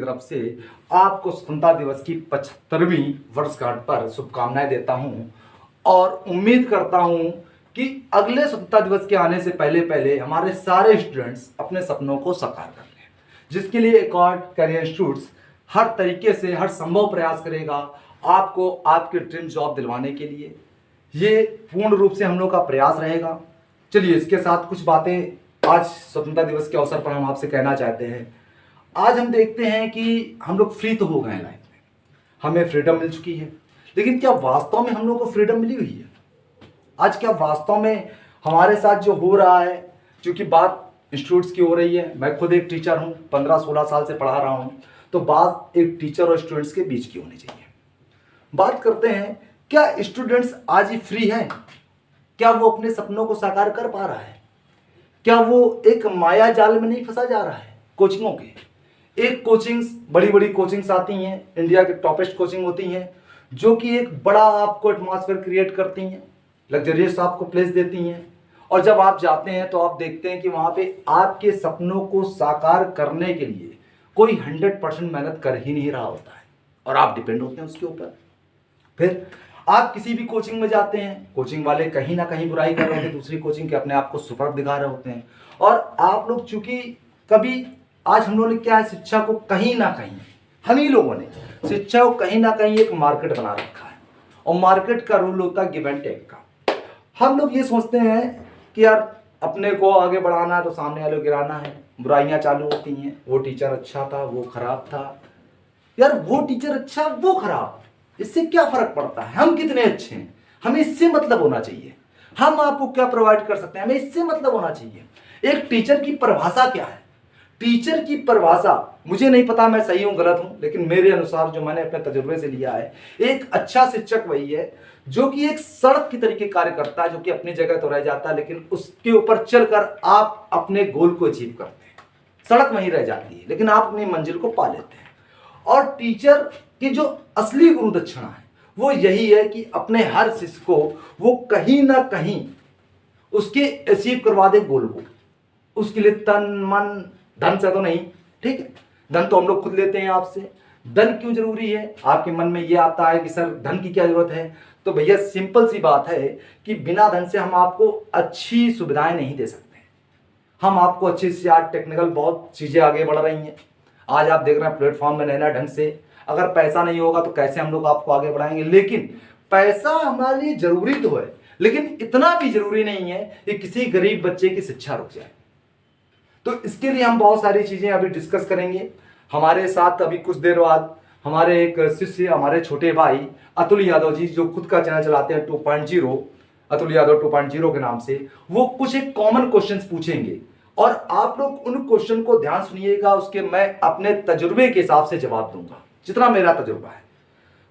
तरफ से आपको स्वतंत्रता दिवस की 75वीं वर्षगांठ पर शुभकामनाएं देता हूं और उम्मीद करता हूं कि अगले स्वतंत्रता दिवस के आने से पहले पहले हमारे सारे स्टूडेंट्स अपने सपनों को साकार कर लें, जिसके लिए एकॉर्ड करियर इंस्टीट्यूट्स हर तरीके से हर संभव प्रयास करेगा आपको आपके ड्रीम जॉब दिलवाने के लिए। ये पूर्ण रूप से हम लोग का प्रयास रहेगा। चलिए, इसके साथ कुछ बातें आज स्वतंत्रता दिवस के अवसर पर हम आपसे कहना चाहते हैं। आज हम देखते हैं कि हम लोग फ्री तो हो गए हैं, लाइफ में हमें फ्रीडम मिल चुकी है, लेकिन क्या वास्तव में हम लोग को फ्रीडम मिली हुई है? आज क्या वास्तव में हमारे साथ जो हो रहा है, क्योंकि बात इंस्टीट्यूट्स की हो रही है, मैं खुद एक टीचर हूँ, 15-16 साल से पढ़ा रहा हूँ, तो बात एक टीचर और स्टूडेंट्स के बीच की होनी चाहिए। बात करते हैं, क्या स्टूडेंट्स आज ही फ्री है? क्या वो अपने सपनों को साकार कर पा रहा है? क्या वो एक माया जाल में नहीं फंसा जा रहा है? कोचिंगों के एक कोचिंग्स, बड़ी बड़ी कोचिंग्स आती हैं, इंडिया के टॉपेस्ट कोचिंग होती हैं, जो कि एक बड़ा आपको एटमॉस्फेयर क्रिएट करती हैं, लग्जरियस आपको प्लेस देती हैं, और जब आप जाते हैं तो आप देखते हैं कि वहाँ पे आपके सपनों को साकार करने के लिए कोई 100% मेहनत कर ही नहीं रहा होता है और आप डिपेंड होते हैं उसके ऊपर। फिर आप किसी भी कोचिंग में जाते हैं, कोचिंग वाले कहीं ना कहीं बुराई कर रहे होते हैं दूसरी कोचिंग के, अपने आप को सुपर दिखा रहे होते हैं, और आप लोग चूंकि कभी आज हम लोगों ने क्या है, शिक्षा को कहीं ना कहीं, हम ही लोगों ने शिक्षा को कहीं ना कहीं एक मार्केट बना रखा है, और मार्केट का रूल होता है गिव एंड टेक का। हम लोग ये सोचते हैं कि यार अपने को आगे बढ़ाना है तो सामने वाले को गिराना है, बुराइयां चालू होती हैं, वो टीचर अच्छा था, वो खराब था। यार वो टीचर अच्छा, वो खराब, इससे क्या फर्क पड़ता है? हम कितने अच्छे हैं, हमें इससे मतलब होना चाहिए। हम आपको क्या प्रोवाइड कर सकते हैं, हमें इससे मतलब होना चाहिए। एक टीचर की परिभाषा क्या है? टीचर की परिभाषा मुझे नहीं पता मैं सही हूं गलत हूं, लेकिन मेरे अनुसार जो मैंने अपने तजुर्बे से लिया है, एक अच्छा शिक्षक वही है जो कि एक सड़क की तरीके कार्य करता है, जो कि अपनी जगह तो रह जाता है, लेकिन उसके ऊपर चलकर आप अपने गोल को अचीव करते हैं। सड़क वहीं रह जाती है, लेकिन आप अपनी मंजिल को पा लेते हैं। और टीचर की जो असली गुरु दक्षिणा है वो यही है कि अपने हर शिष्य को वो कहीं ना कहीं उसके अचीव करवा दे गोल को। उसके लिए तन मन धन से तो नहीं, ठीक है, धन तो हम लोग खुद लेते हैं आपसे। धन क्यों जरूरी है? आपके मन में ये आता है कि सर धन की क्या जरूरत है? तो भैया सिंपल सी बात है कि बिना धन से हम आपको अच्छी सुविधाएं नहीं दे सकते। हम आपको अच्छी से आज टेक्निकल बहुत चीजें आगे बढ़ रही हैं, आज आप देख रहे हैं प्लेटफॉर्म में नए ढंग से। अगर पैसा नहीं होगा तो कैसे हम लोग आपको आगे बढ़ाएंगे? लेकिन पैसा हमारे लिए जरूरी तो है, लेकिन इतना भी जरूरी नहीं है कि किसी गरीब बच्चे की शिक्षा रुक जाए। तो इसके लिए हम बहुत सारी चीजें अभी डिस्कस करेंगे। हमारे साथ अभी कुछ देर बाद हमारे एक शिष्य, हमारे छोटे भाई अतुल यादव जी, जो खुद का चैनल चलाते हैं 2.0, अतुल यादव 2.0 के नाम से, वो कुछ एक कॉमन क्वेश्चंस पूछेंगे और आप लोग उन क्वेश्चन को ध्यान सुनिएगा। उसके मैं अपने तजुर्बे के हिसाब से जवाब दूंगा, जितना मेरा तजुर्बा है।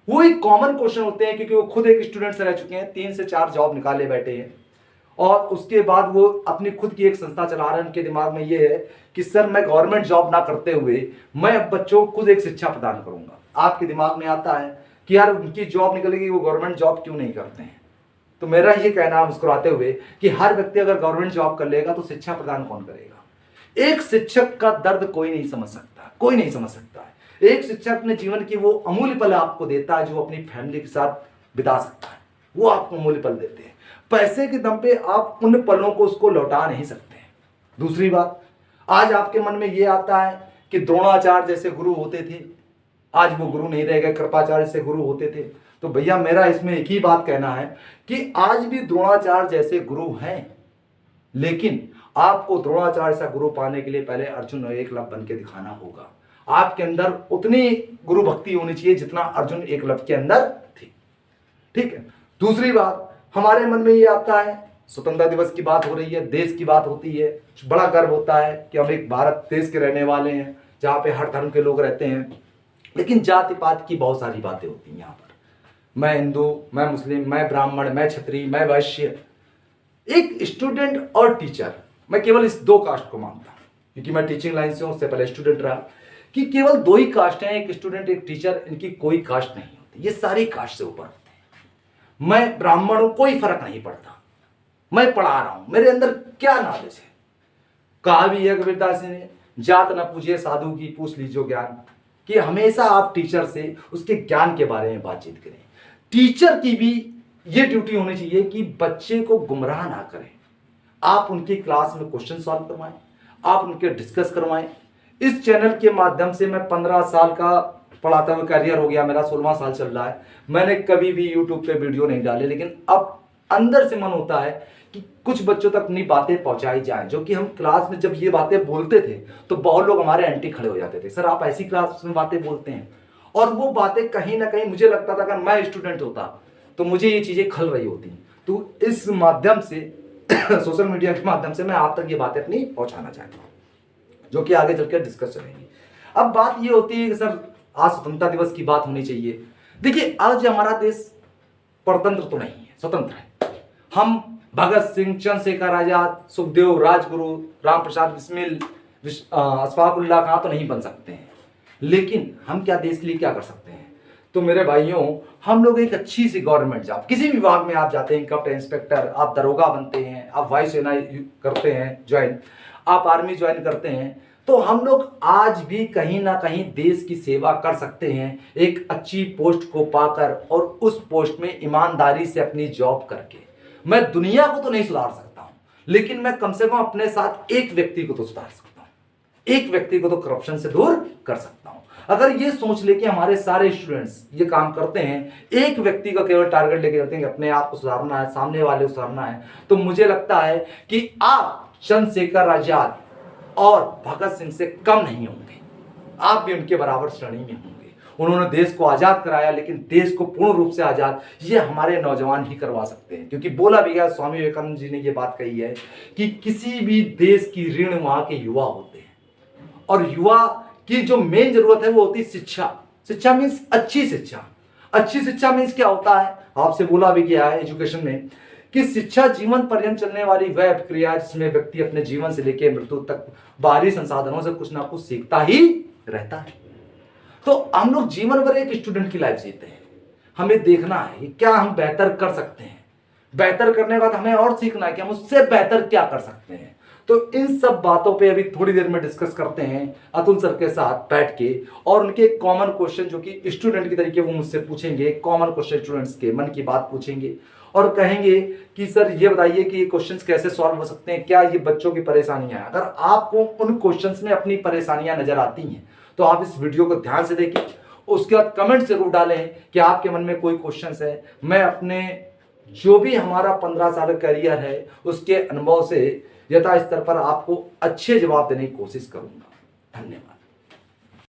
वो एक कॉमन क्वेश्चन होते हैं क्योंकि वो खुद एक स्टूडेंट से रह चुके हैं, 3 से 4 जॉब निकाले बैठे हैं, और उसके बाद वो अपनी खुद की एक संस्था चला रहे हैं। उनके दिमाग में ये है कि सर मैं गवर्नमेंट जॉब ना करते हुए मैं अब बच्चों को खुद एक शिक्षा प्रदान करूंगा। आपके दिमाग में आता है कि यार उनकी जॉब निकलेगी, वो गवर्नमेंट जॉब क्यों नहीं करते हैं? तो मेरा ये कहना मुस्कुराते हुए कि हर व्यक्ति अगर गवर्नमेंट जॉब कर लेगा तो शिक्षा प्रदान कौन करेगा? एक शिक्षक का दर्द कोई नहीं समझ सकता, कोई नहीं समझ सकता है। एक शिक्षक अपने जीवन की वो अमूल्य पल आपको देता है जो अपनी फैमिली के साथ बिता सकता है, वो आपको अमूल्य पल देते हैं। पैसे के दम पे आप उन पलों को उसको लौटा नहीं सकते हैं। दूसरी बात, आज आपके मन में ये आता है कि द्रोणाचार्य जैसे गुरु होते थे, आज वो गुरु नहीं रह गए, कृपाचार्य जैसे गुरु होते थे। तो भैया मेरा इसमें एक ही बात कहना है कि आज भी द्रोणाचार्य जैसे गुरु हैं, लेकिन आपको द्रोणाचार्य जैसा गुरु पाने के लिए पहले अर्जुन और एकलव्य बन के दिखाना होगा। आपके अंदर उतनी गुरु भक्ति होनी चाहिए जितना अर्जुन एकलव्य के अंदर थी, ठीक है। दूसरी बात, हमारे मन में ये आता है, स्वतंत्रता दिवस की बात हो रही है, देश की बात होती है, बड़ा गर्व होता है कि हम एक भारत देश के रहने वाले हैं जहाँ पे हर धर्म के लोग रहते हैं, लेकिन जाति पात की बहुत सारी बातें होती हैं यहाँ पर। मैं हिंदू, मैं मुस्लिम, मैं ब्राह्मण, मैं क्षत्रिय, मैं वैश्य। एक स्टूडेंट और टीचर, मैं केवल इस 2 कास्ट को मानता हूँ, क्योंकि मैं टीचिंग लाइन से हूँ, उससे पहले स्टूडेंट रहा, कि केवल 2 ही कास्ट हैं, एक स्टूडेंट एक टीचर, इनकी कोई कास्ट नहीं होती, ये सारी कास्ट से ऊपर होते हैं। मैं ब्राह्मण हूं, कोई फर्क नहीं पड़ता, मैं पढ़ा रहा हूं, मेरे अंदर क्या नॉलेज है। कहा भी है कबीरदास ने, जात न पूछे साधु की, पूछ लीजिए ज्ञान। कि हमेशा आप टीचर से उसके ज्ञान के बारे में बातचीत करें। टीचर की भी ये ड्यूटी होनी चाहिए कि बच्चे को गुमराह ना करें। आप उनकी क्लास में क्वेश्चन सॉल्व करवाएं, आप उनके डिस्कस करवाएं। इस चैनल के माध्यम से मैं 15 साल का पढ़ाता हुआ करियर हो गया, मेरा 16वां साल चल रहा है। मैंने कभी भी यूट्यूब पे वीडियो नहीं डाले, लेकिन अब अंदर से मन होता है कि कुछ बच्चों तक अपनी बातें पहुंचाई जाएं। जो कि हम क्लास में जब ये बातें बोलते थे तो बहुत लोग हमारे एंटी खड़े हो जाते थे, सर आप ऐसी क्लास में बातें बोलते हैं। और वो बातें कहीं ना कहीं मुझे लगता था अगर मैं स्टूडेंट होता तो मुझे ये चीजें खल रही होती। तो इस माध्यम से सोशल मीडिया के माध्यम से मैं आप तक ये बातें अपनी पहुंचाना चाहता हूँ, जो कि आगे चलकर डिस्कस चलेंगी। अब बात ये होती है कि सर आज स्वतंत्रता दिवस की बात होनी चाहिए। देखिए, आज हमारा देश परतंत्र तो नहीं है, स्वतंत्र है। हम भगत सिंह, चंद्रशेखर आजाद, सुखदेव, राजगुरु, राम प्रसाद बिस्मिल, अशफाक उल्लाह खां तो नहीं बन सकते हैं, लेकिन हम क्या देश के लिए क्या कर सकते हैं? तो मेरे भाइयों, हम लोग एक अच्छी सी गवर्नमेंट जॉब, किसी भी विभाग में आप जाते हैं, इनकम टैक्स इंस्पेक्टर, आप दरोगा बनते हैं, आप वायुसेना करते हैं ज्वाइन, आप आर्मी ज्वाइन करते हैं, तो हम लोग आज भी कहीं ना कहीं देश की सेवा कर सकते हैं एक अच्छी पोस्ट को पाकर, और उस पोस्ट में ईमानदारी से अपनी जॉब करके। मैं दुनिया को तो नहीं सुधार सकता हूं, लेकिन मैं कम से कम अपने साथ एक व्यक्ति को तो सुधार सकता हूं, एक व्यक्ति को तो करप्शन से दूर कर सकता हूं। अगर ये सोच ले कि हमारे सारे स्टूडेंट्स ये काम करते हैं, एक व्यक्ति का केवल टारगेट लेके चलते हैं कि अपने आप को सुधारना है, सामने वाले को सुधारना है, तो मुझे लगता है कि आप चंद्रशेखर आजाद और भगत सिंह से कम नहीं होंगे, आप भी उनके बराबर श्रेणी में होंगे। उन्होंने देश को आजाद कराया, लेकिन देश को पूर्ण रूप से आजाद ये हमारे नौजवान ही करवा सकते हैं। क्योंकि बोला भी गया, स्वामी विवेकानंद जी ने ये बात कही है कि किसी भी देश की ऋण वहां के युवा होते हैं, और युवा की जो मेन जरूरत है वो होती है शिक्षा। शिक्षा मीन्स अच्छी शिक्षा। अच्छी शिक्षा मीन्स क्या होता है? आपसे बोला भी गया है एजुकेशन में कि शिक्षा जीवन पर्यंत चलने वाली वह प्रक्रिया जिसमें व्यक्ति अपने जीवन से लेकर मृत्यु तक बाहरी संसाधनों से कुछ ना कुछ सीखता ही रहता है। तो हम लोग जीवन भर एक स्टूडेंट की लाइफ जीते हैं। हमें देखना है कि क्या हम बेहतर कर सकते हैं, बेहतर करने के बाद हमें और सीखना है कि हम उससे बेहतर क्या कर सकते हैं। तो इन सब बातों पे अभी थोड़ी देर में डिस्कस करते हैं अतुल सर के साथ बैठ के, और उनके कॉमन क्वेश्चन जो कि स्टूडेंट की तरीके वो मुझसे पूछेंगे, कॉमन क्वेश्चन स्टूडेंट्स के मन की बात पूछेंगे और कहेंगे कि सर ये बताइए कि ये क्वेश्चंस कैसे सॉल्व हो सकते हैं, क्या ये बच्चों की परेशानियां हैं। अगर आपको उन क्वेश्चंस में अपनी परेशानियां नजर आती हैं तो आप इस वीडियो को ध्यान से देखें, उसके बाद कमेंट जरूर डालें कि आपके मन में कोई क्वेश्चंस है। मैं अपने जो भी हमारा 15 साल का करियर है उसके अनुभव से यथा स्तर पर आपको अच्छे जवाब देने की कोशिश करूंगा। धन्यवाद।